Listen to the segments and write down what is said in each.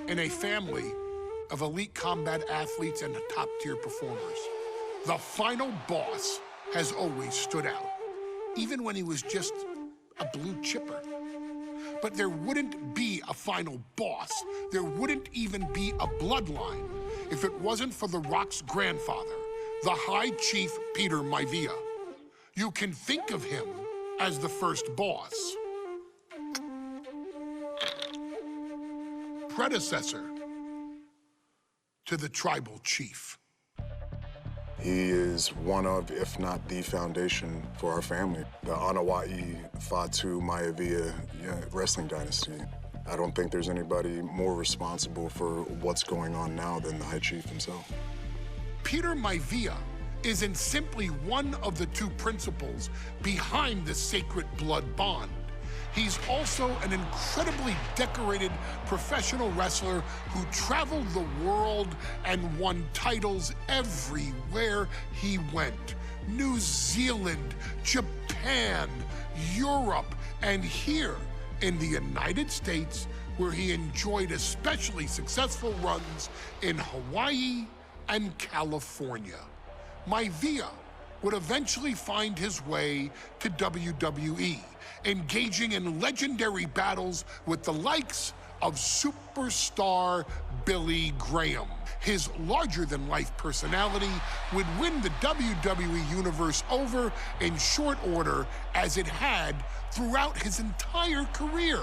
in a family of elite combat athletes and top-tier performers. The final boss has always stood out, even when he was just a blue chipper. But there wouldn't be a final boss, there wouldn't even be a bloodline if it wasn't for The Rock's grandfather, the High Chief Peter Maivia. You can think of him as the first boss. Predecessor to the tribal chief. He is one of, if not the foundation for our family. The Anawa'i Fatu Maivia wrestling dynasty. I don't think there's anybody more responsible for what's going on now than the High Chief himself. Peter Maivia isn't simply one of the two principals behind the sacred blood bond. He's also an incredibly decorated professional wrestler who traveled the world and won titles everywhere he went. New Zealand, Japan, Europe, and here in the United States, where he enjoyed especially successful runs in Hawaii and California. Maivia would eventually find his way to WWE, engaging in legendary battles with the likes of superstar Billy Graham. His larger-than-life personality would win the WWE Universe over in short order, as it had throughout his entire career.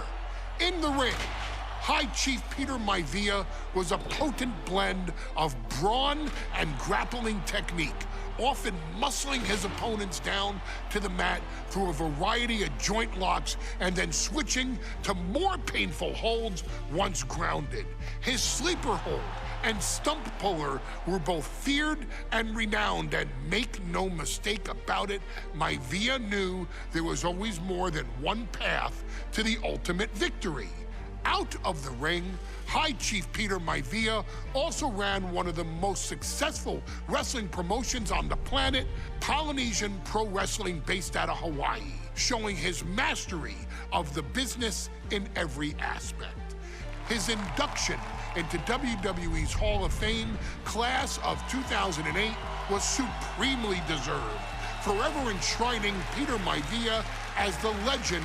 In the ring, High Chief Peter Maivia was a potent blend of brawn and grappling technique, often muscling his opponents down to the mat through a variety of joint locks and then switching to more painful holds once grounded. His sleeper hold and stump puller were both feared and renowned, and make no mistake about it, Maivia knew there was always more than one path to the ultimate victory. Out of the ring, High Chief Peter Maivia also ran one of the most successful wrestling promotions on the planet, Polynesian Pro Wrestling, based out of Hawaii, showing his mastery of the business in every aspect. His induction into WWE's Hall of Fame class of 2008 was supremely deserved, forever enshrining Peter Maivia as the legend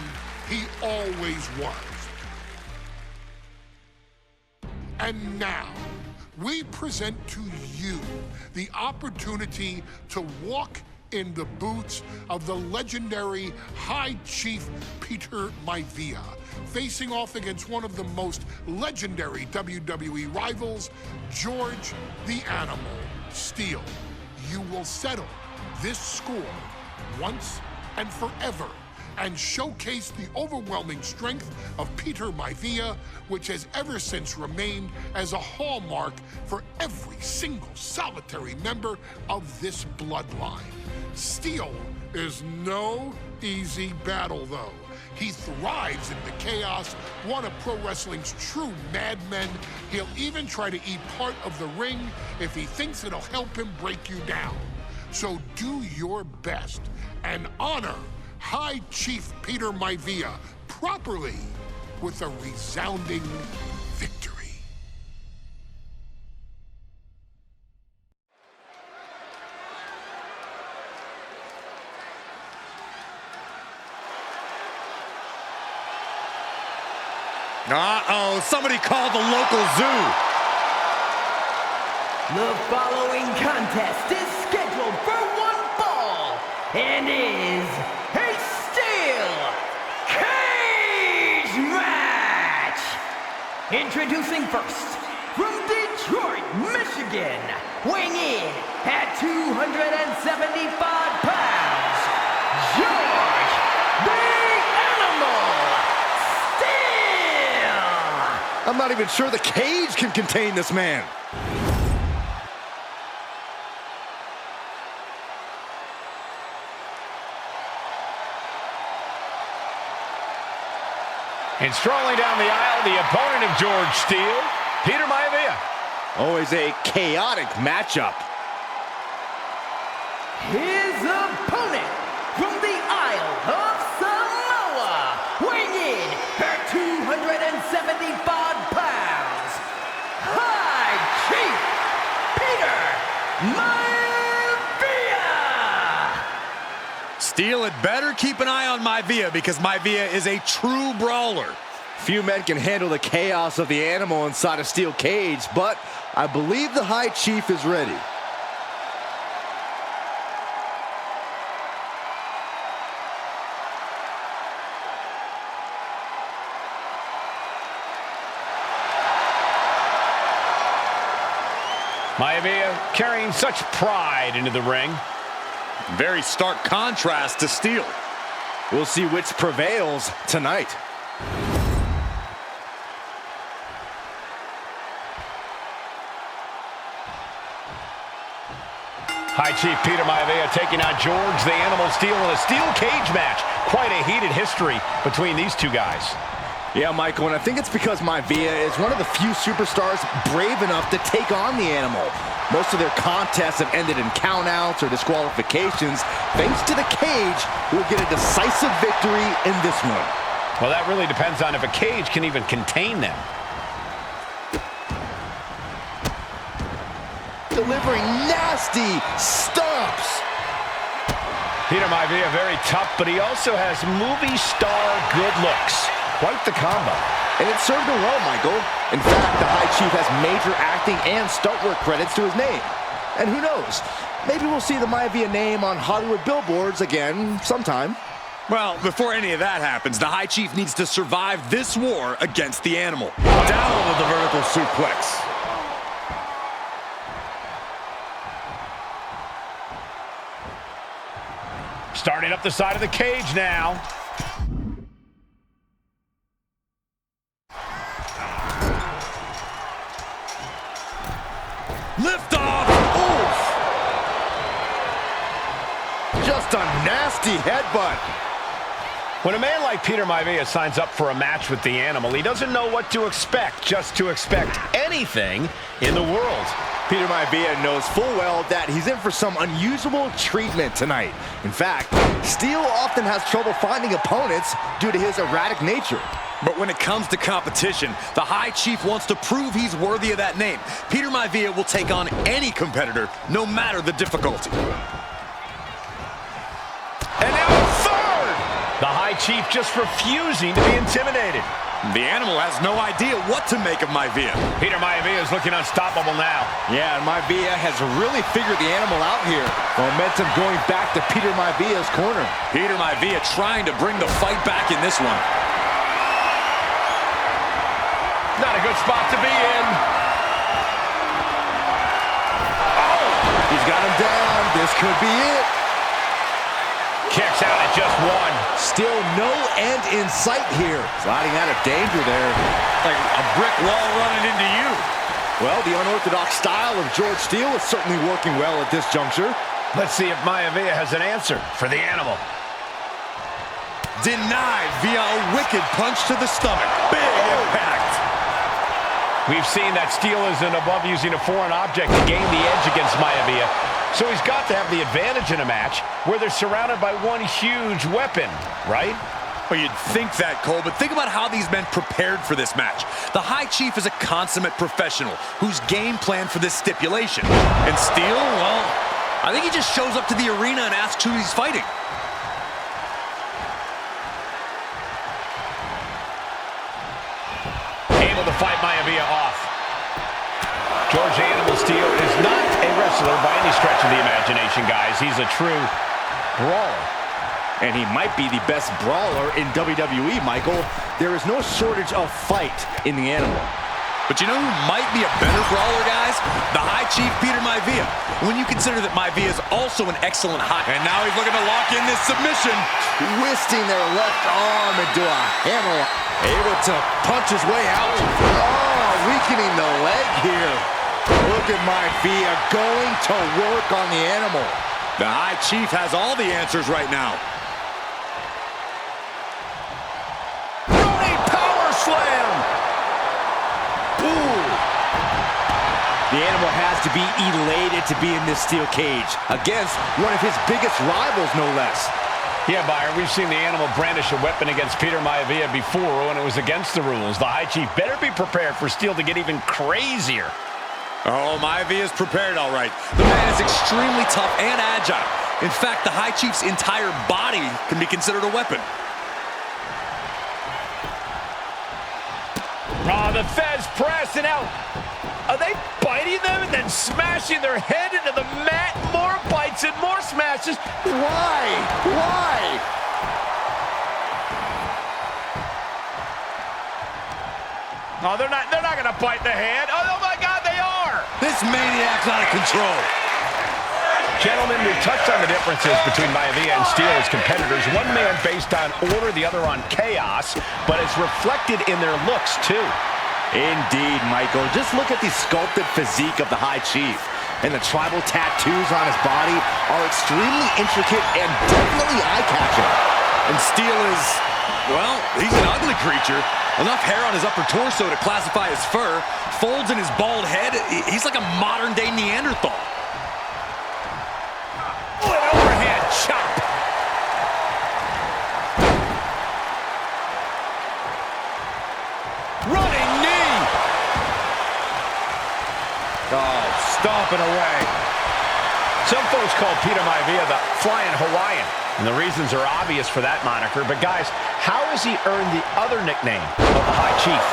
he always was. And now, we present to you the opportunity to walk in the boots of the legendary High Chief Peter Maivia, facing off against one of the most legendary WWE rivals, George the Animal Steele. You will settle this score once and forever, and showcase the overwhelming strength of Peter Maivia, which has ever since remained as a hallmark for every single solitary member of this bloodline. Steele is no easy battle, though. He thrives in the chaos, one of pro wrestling's true madmen. He'll even try to eat part of the ring if he thinks it'll help him break you down. So do your best and honor High Chief Peter Maivia properly with a resounding victory. Uh-oh, somebody call the local zoo. The following contest is scheduled for one fall and is a steel cage match. Introducing first, from Detroit, Michigan, weighing in at 275 pounds, George the Animal Steele. I'm not even sure the cage can contain this man. And strolling down the aisle, the opponent of George Steele, Peter Maivia. Always a chaotic matchup. His opponent from the Isle of Samoa, weighing in at 275 pounds, Steel had better keep an eye on Maivia because Maivia is a true brawler. Few men can handle the chaos of the animal inside a steel cage, but I believe the High Chief is ready. Maivia carrying such pride into the ring. Very stark contrast to Steel. We'll see which prevails tonight. High Chief Peter Maivia taking on George the Animal Steel in a steel cage match. Quite a heated history between these two guys. Yeah, Michael, and I think it's because Maivia is one of the few superstars brave enough to take on the animal. Most of their contests have ended in countouts or disqualifications. Thanks to the cage, we'll get a decisive victory in this one. Well, that really depends on if a cage can even contain them. Delivering nasty stomps. Peter Maivia very tough, but he also has movie star good looks. Quite the combo. And it served him well, Michael. In fact, the High Chief has major acting and stunt work credits to his name. And who knows, maybe we'll see the Maivia name on Hollywood billboards again sometime. Well, before any of that happens, the High Chief needs to survive this war against the animal. Down with the vertical suplex. Starting up the side of the cage now. Lift off! Oof! Just a nasty headbutt. When a man like Peter Maivia signs up for a match with the animal, he doesn't know what to expect, just to expect anything in the world. Peter Maivia knows full well that he's in for some unusual treatment tonight. In fact, Steel often has trouble finding opponents due to his erratic nature. But when it comes to competition, the High Chief wants to prove he's worthy of that name. Peter Maivia will take on any competitor, no matter the difficulty. And now a third! The High Chief just refusing to be intimidated. The animal has no idea what to make of Maivia. Peter Maivia is looking unstoppable now. Yeah, and Maivia has really figured the animal out here. Momentum going back to Peter Maivia's corner. Peter Maivia trying to bring the fight back in this one. Not a good spot to be in. Oh! He's got him down. This could be it. Kicks out at just one. Still no end in sight here. Sliding out of danger there. Like a brick wall running into you. Well, the unorthodox style of George Steele is certainly working well at this juncture. Let's see if Maivia has an answer for the animal. Denied via a wicked punch to the stomach. Big impact. We've seen that Steel isn't above using a foreign object to gain the edge against Maivia. So he's got to have the advantage in a match where they're surrounded by one huge weapon, right? Well, you'd think that, Cole, but think about how these men prepared for this match. The High Chief is a consummate professional who's game planned for this stipulation. And Steel, well, I think he just shows up to the arena and asks who he's fighting. Able to fight Maivia off. George the Animal Steel is not a wrestler by any stretch of the imagination, guys. He's a true brawler. And he might be the best brawler in WWE, Michael. There is no shortage of fight in the animal. But you know who might be a better brawler, guys? The High Chief Peter Maivia. When you consider that Maivia is also an excellent high... And now he's looking to lock in this submission. Twisting their left arm into a hammer. Able to punch his way out. Oh, weakening the leg here. Look at Maivia going to work on the animal. The High Chief has all the answers right now. Running power slam! Ooh. The animal has to be elated to be in this steel cage against one of his biggest rivals, no less. Yeah, Byron, we've seen the animal brandish a weapon against Peter Maivia before when it was against the rules. The High Chief better be prepared for Steel to get even crazier. Oh, Maivia is prepared all right. The man is extremely tough and agile. In fact, the High Chief's entire body can be considered a weapon. Oh, the Fez press, and out. Are they biting them and then smashing their head into the mat? More bites and more smashes. Why? Why? No, they're not going to bite the hand. Oh, my God, they are. This maniac's out of control. Gentlemen, we've touched on the differences between Maivia and Steel as competitors. One man based on order, the other on chaos, but it's reflected in their looks, too. Indeed, Michael. Just look at the sculpted physique of the High Chief. And the tribal tattoos on his body are extremely intricate and definitely eye-catching. And Steel is, well, he's an ugly creature. Enough hair on his upper torso to classify as fur. Folds in his bald head. He's like a modern-day Neanderthal. Oh, an overhead chop. Running knee. Oh, stomping away. Some folks call Peter Maivia the Flying Hawaiian, and the reasons are obvious for that moniker. But guys, how has he earned the other nickname of the High Chief?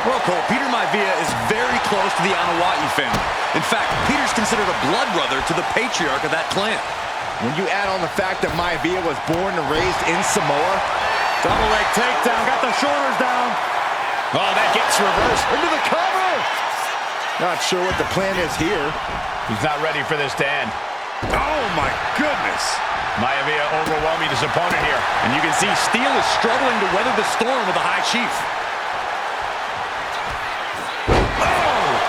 Well, Cole, Peter Maivia is very close to the Anawa'i family. In fact, Peter's considered a blood brother to the patriarch of that clan. When you add on the fact that Maivia was born and raised in Samoa. Double leg takedown, got the shoulders down. Oh, that gets reversed. Into the cover! Not sure what the plan is here. He's not ready for this to end. Oh, my goodness. Maivia overwhelming his opponent here. And you can see Steel is struggling to weather the storm with the High Chief.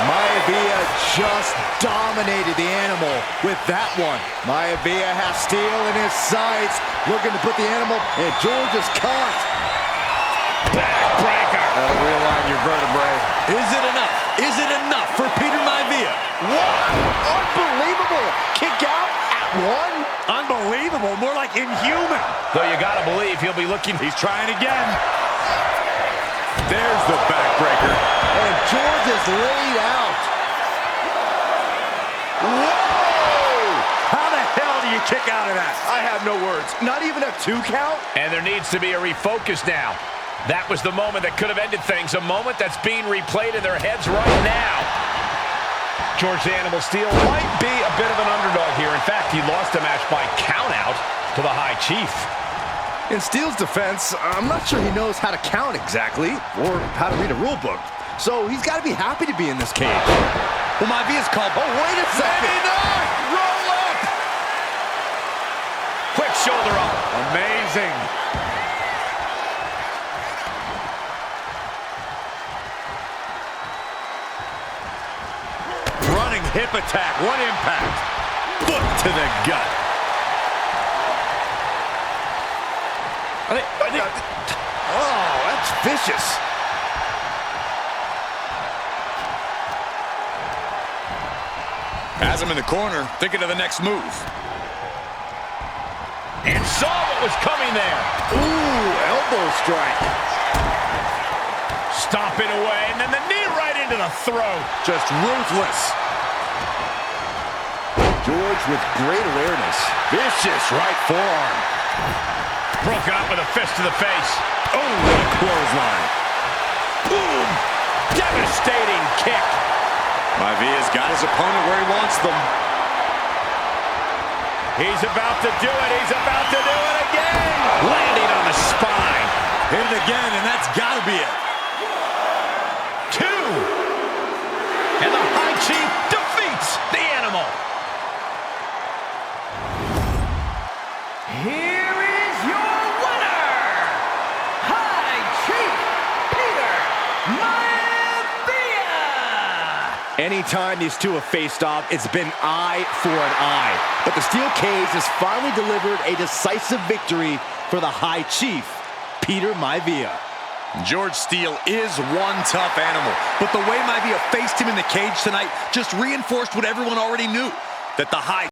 Maivia just dominated the animal with that one. Maivia has Steel in his sights, looking to put the animal in George's caught. Backbreaker. Realign your vertebrae. Is it enough? Is it enough for Peter Maivia? What? Unbelievable. Kick out at one? Unbelievable. More like inhuman. Though you got to believe he'll be looking. He's trying again. There's the backbreaker. And George is laid out. Whoa! How the hell do you kick out of that? I have no words. Not even a 2 count? And there needs to be a refocus now. That was the moment that could have ended things. A moment that's being replayed in their heads right now. George the Animal Steel might be a bit of an underdog here. In fact, he lost the match by countout to the High Chief. In Steel's defense, I'm not sure he knows how to count exactly, or how to read a rule book. So he's got to be happy to be in this cage. Well, Maivia's called. Oh, wait a second. Maybe not. Roll up. Quick shoulder up. Amazing. Running hip attack. What impact. Foot to the gut. Oh, that's vicious. Has him in the corner, thinking of the next move. And saw what was coming there. Ooh, elbow strike. Stomping away, and then the knee right into the throat. Just ruthless. George with great awareness. Vicious right forearm. Broken up with a fist to the face. Oh, what a clothesline. Boom! Devastating kick. Maivia's got his opponent where he wants them. He's about to do it. He's about to do it again. Landing on the spine. Hit it again, and that's got to be it. 2. And the High Chief defeats the animal. Here is your winner, High Chief Peter Maivia! Anytime these two have faced off, it's been eye for an eye. But the steel cage has finally delivered a decisive victory for the High Chief, Peter Maivia. George Steele is one tough animal, but the way Maivia faced him in the cage tonight just reinforced what everyone already knew, that the High